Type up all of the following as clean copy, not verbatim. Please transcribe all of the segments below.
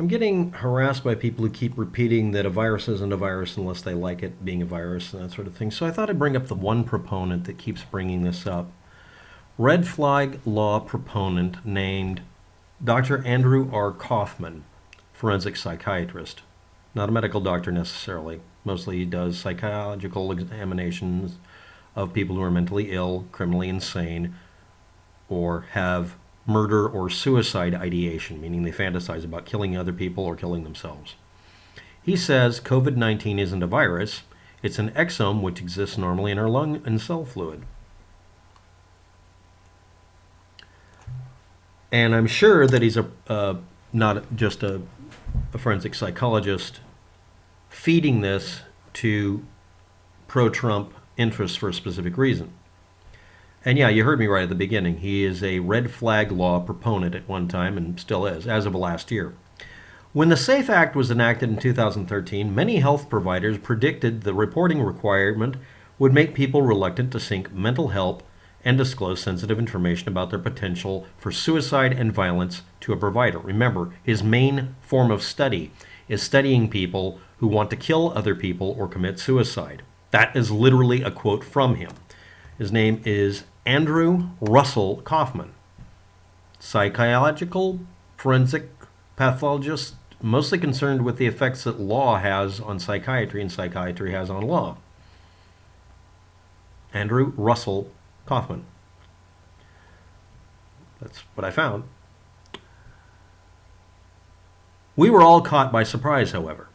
I'm getting harassed by people who keep repeating that a virus isn't a virus unless they like it being a virus and that sort of thing. So I thought I'd bring up the one proponent that keeps bringing this up. Red flag law proponent named Dr. Andrew R. Kaufman, forensic psychiatrist. Not a medical doctor necessarily. Mostly he does psychological examinations of people who are mentally ill, criminally insane, or have murder or suicide ideation, meaning they fantasize about killing other people or killing themselves. He says COVID-19 isn't a virus, it's an exome which exists normally in our lung and cell fluid. And I'm sure that he's not just a forensic psychologist feeding this to pro-Trump interests for a specific reason. And yeah, you heard me right at the beginning. He is a red flag law proponent at one time and still is, as of last year. When the SAFE Act was enacted in 2013, many health providers predicted the reporting requirement would make people reluctant to seek mental help and disclose sensitive information about their potential for suicide and violence to a provider. Remember, his main form of study is studying people who want to kill other people or commit suicide. That is literally a quote from him. His name is Andrew Russell Kaufman, psychological forensic pathologist, mostly concerned with the effects that law has on psychiatry and psychiatry has on law. Andrew Russell Kaufman. That's what I found. We were all caught by surprise, however.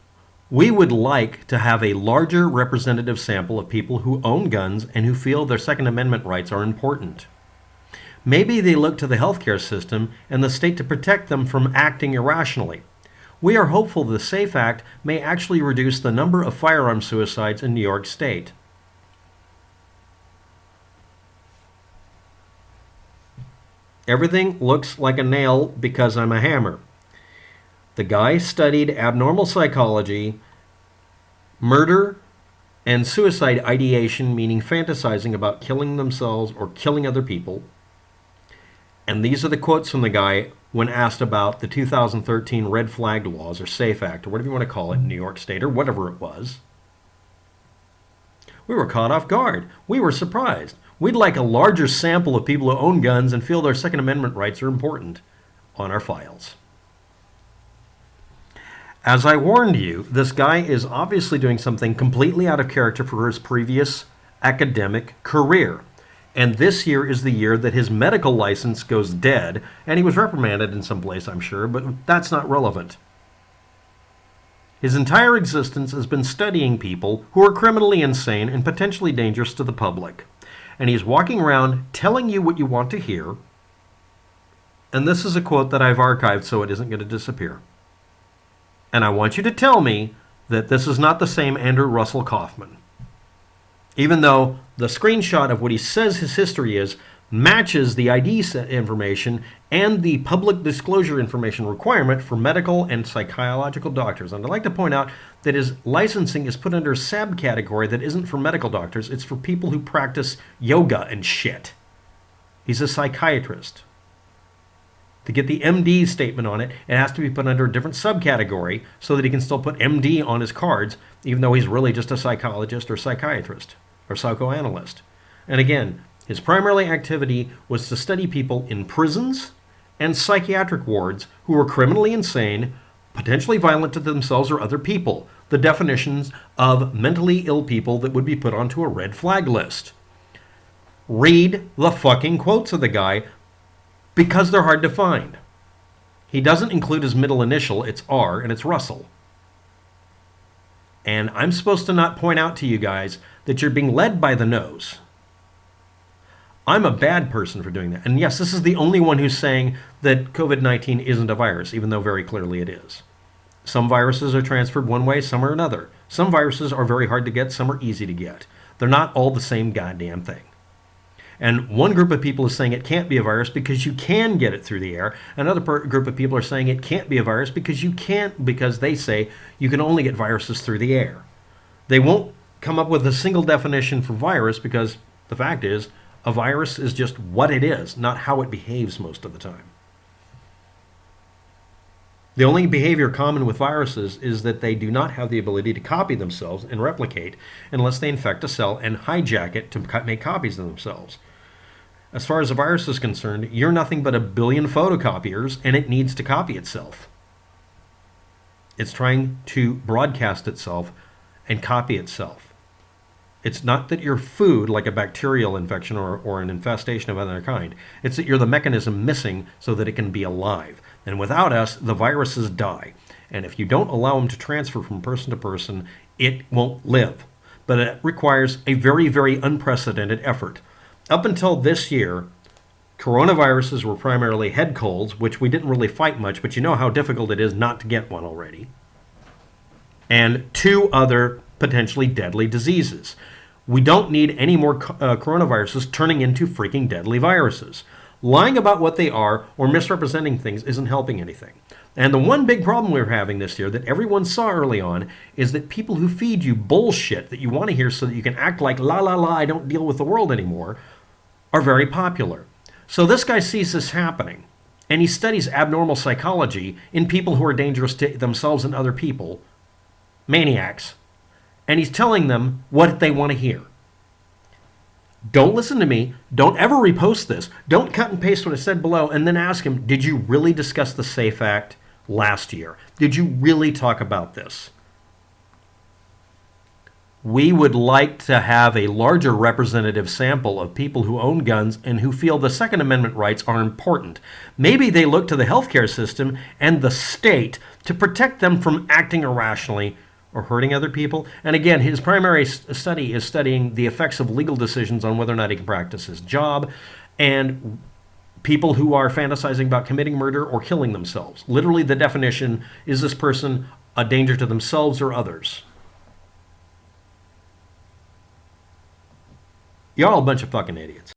We would like to have a larger representative sample of people who own guns and who feel their Second Amendment rights are important. Maybe they look to the healthcare system and the state to protect them from acting irrationally. We are hopeful the SAFE Act may actually reduce the number of firearm suicides in New York State. Everything looks like a nail because I'm a hammer. The guy studied abnormal psychology, murder, and suicide ideation, meaning fantasizing about killing themselves or killing other people. And these are the quotes from the guy when asked about the 2013 red flag laws or SAFE Act, or whatever you want to call it in New York State, or whatever it was. We were caught off guard. We were surprised. We'd like a larger sample of people who own guns and feel their Second Amendment rights are important on our files. As I warned you, this guy is obviously doing something completely out of character for his previous academic career. And this year is the year that his medical license goes dead, and he was reprimanded in some place, I'm sure, but that's not relevant. His entire existence has been studying people who are criminally insane and potentially dangerous to the public. And he's walking around telling you what you want to hear. And this is a quote that I've archived so it isn't going to disappear. And I want you to tell me that this is not the same Andrew Russell Kaufman. Even though the screenshot of what he says his history is matches the ID information and the public disclosure information requirement for medical and psychological doctors. And I'd like to point out that his licensing is put under a subcategory that isn't for medical doctors. It's for people who practice yoga and shit. He's a psychiatrist. To get the MD statement on it, it has to be put under a different subcategory so that he can still put MD on his cards, even though he's really just a psychologist or psychiatrist or psychoanalyst. And again, his primary activity was to study people in prisons and psychiatric wards who were criminally insane, potentially violent to themselves or other people, the definitions of mentally ill people that would be put onto a red flag list. Read the fucking quotes of the guy, because they're hard to find. He doesn't include his middle initial, it's R, and it's Russell. And I'm supposed to not point out to you guys that you're being led by the nose. I'm a bad person for doing that. And yes, this is the only one who's saying that COVID-19 isn't a virus, even though very clearly it is. Some viruses are transferred one way, some are another. Some viruses are very hard to get, some are easy to get. They're not all the same goddamn thing. And one group of people is saying it can't be a virus because you can get it through the air. Another group of people are saying it can't be a virus because you can't, because they say you can only get viruses through the air. They won't come up with a single definition for virus because the fact is a virus is just what it is, not how it behaves most of the time. The only behavior common with viruses is that they do not have the ability to copy themselves and replicate unless they infect a cell and hijack it to make copies of themselves. As far as a virus is concerned, you're nothing but a billion photocopiers, and it needs to copy itself. It's trying to broadcast itself and copy itself. It's not that you're food, like a bacterial infection or an infestation of another kind. It's that you're the mechanism missing so that it can be alive. And without us, the viruses die. And if you don't allow them to transfer from person to person, it won't live. But it requires a very, very unprecedented effort. Up until this year, coronaviruses were primarily head colds, which we didn't really fight much, but you know how difficult it is not to get one already. And 2 other potentially deadly diseases. We don't need any more coronaviruses turning into freaking deadly viruses. Lying about what they are or misrepresenting things isn't helping anything. And the one big problem we're having this year that everyone saw early on is that people who feed you bullshit that you want to hear so that you can act like, la la la, I don't deal with the world anymore, are very popular. So this guy sees this happening, and he studies abnormal psychology in people who are dangerous to themselves and other people, maniacs, and he's telling them what they want to hear. Don't listen to me. Don't ever repost this. Don't cut and paste what I said below and then ask him, did you really discuss the SAFE Act last year? Did you really talk about this? We would like to have a larger representative sample of people who own guns and who feel the Second Amendment rights are important. Maybe they look to the healthcare system and the state to protect them from acting irrationally or hurting other people. And again, his primary study is studying the effects of legal decisions on whether or not he can practice his job, and people who are fantasizing about committing murder or killing themselves. Literally, the definition is this person a danger to themselves or others. Y'all a bunch of fucking idiots.